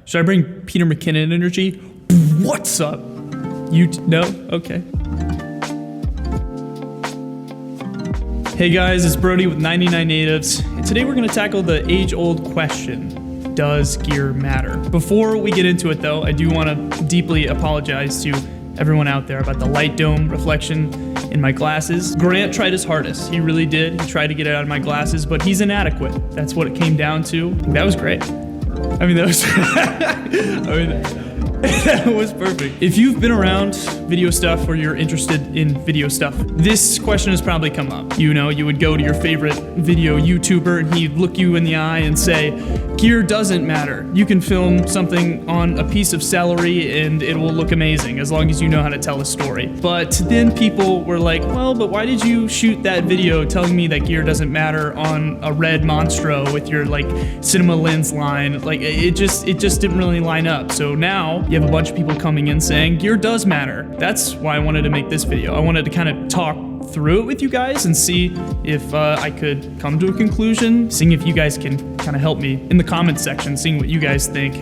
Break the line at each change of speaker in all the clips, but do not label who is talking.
Should I bring Peter McKinnon energy? What's up? No? Okay. Hey guys, it's Brody with 99 Natives, and today we're gonna tackle the age-old question, does gear matter? Before we get into it though, I do wanna deeply apologize to everyone out there about the light dome reflection in my glasses. Grant tried his hardest, he really did. He tried to get it out of my glasses, but he's inadequate. That's what it came down to. That was great. I mean, that was, that was perfect. If you've been around video stuff or you're interested in video stuff, this question has probably come up. You know, you would go to your favorite video YouTuber and he'd look you in the eye and say, gear doesn't matter. You can film something on a piece of celery and it will look amazing as long as you know how to tell a story. But then people were like, well, but why did you shoot that video telling me that gear doesn't matter on a red Monstro with your like cinema lens line? Like it just didn't really line up. So now you have a bunch of people coming in saying gear does matter. That's why I wanted to make this video. I wanted to kind of talk through it with you guys and see if I could come to a conclusion, seeing if you guys can kind of help me in the comments section, seeing what you guys think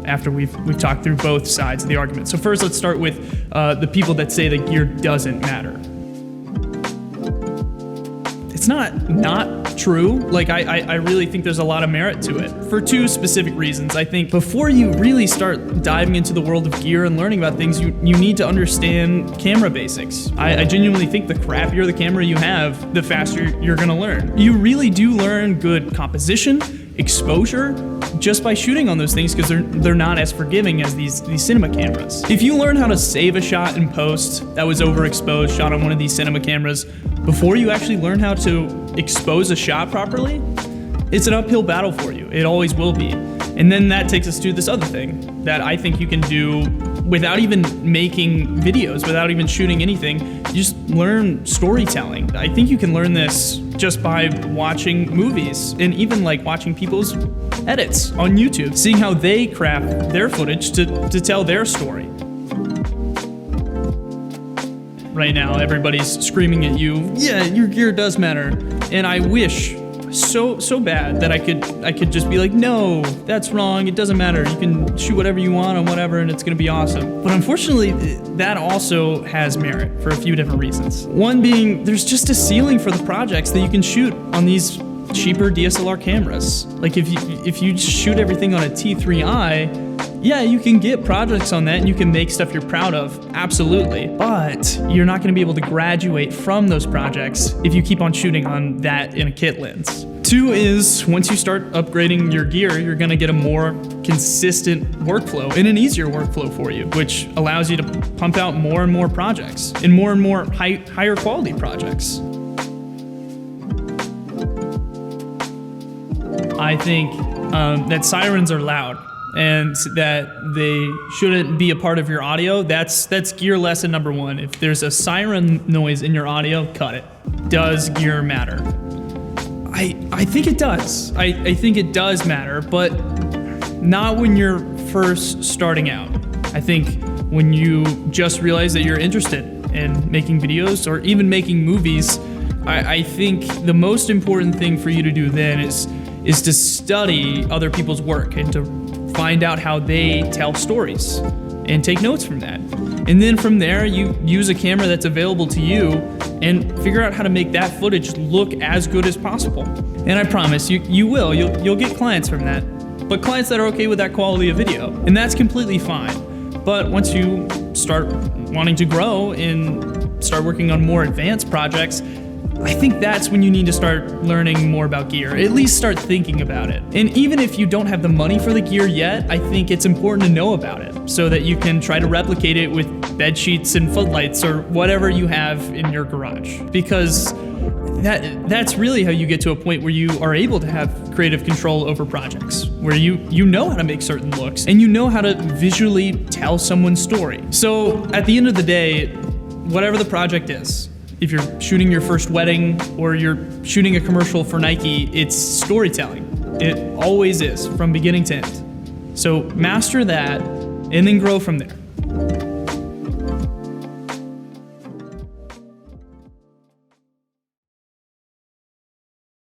after we've talked through both sides of the argument. So first, let's start with the people that say that gear doesn't matter. It's not true. Like I really think there's a lot of merit to it for two specific reasons. I think before you really start diving into the world of gear and learning about things, you need to understand camera basics. I genuinely think the crappier the camera you have, the faster you're gonna learn. You really do learn good composition, exposure, just by shooting on those things because they're not as forgiving as these cinema cameras. If you learn how to save a shot in post that was overexposed, shot on one of these cinema cameras, before you actually learn how to expose a shot properly, it's an uphill battle for you. It always will be. And then that takes us to this other thing that I think you can do without even making videos, without even shooting anything. You just learn storytelling. I think you can learn this just by watching movies and even like watching people's edits on YouTube, seeing how they craft their footage to tell their story. Right now, everybody's screaming at you, yeah, your gear does matter. And I wish so bad that I could just be like, no, that's wrong, it doesn't matter. You can shoot whatever you want on whatever and it's gonna be awesome. But unfortunately, that also has merit for a few different reasons. One being, there's just a ceiling for the projects that you can shoot on these cheaper DSLR cameras. Like if you shoot everything on a T3i, yeah, you can get projects on that and you can make stuff you're proud of, absolutely. But you're not gonna be able to graduate from those projects if you keep on shooting on that in a kit lens. Two is, once you start upgrading your gear, you're gonna get a more consistent workflow and an easier workflow for you, which allows you to pump out more and more projects and more higher quality projects. I think that sirens are loud and that they shouldn't be a part of your audio. That's gear lesson number one. If there's a siren noise in your audio, cut it. Does gear matter? I think it does. I think it does matter, but not when you're first starting out. I think when you just realize that you're interested in making videos or even making movies, I think the most important thing for you to do then is to study other people's work and to find out how they tell stories and take notes from that. And then from there, you use a camera that's available to you and figure out how to make that footage look as good as possible. And I promise you'll get clients from that, but clients that are okay with that quality of video, and that's completely fine. But once you start wanting to grow and start working on more advanced projects, I think that's when you need to start learning more about gear, at least start thinking about it. And even if you don't have the money for the gear yet, I think it's important to know about it so that you can try to replicate it with bed sheets and footlights or whatever you have in your garage. Because that's really how you get to a point where you are able to have creative control over projects, where you know how to make certain looks and you know how to visually tell someone's story. So at the end of the day, whatever the project is, if you're shooting your first wedding or you're shooting a commercial for Nike, it's storytelling. It always is, from beginning to end. So master that and then grow from there.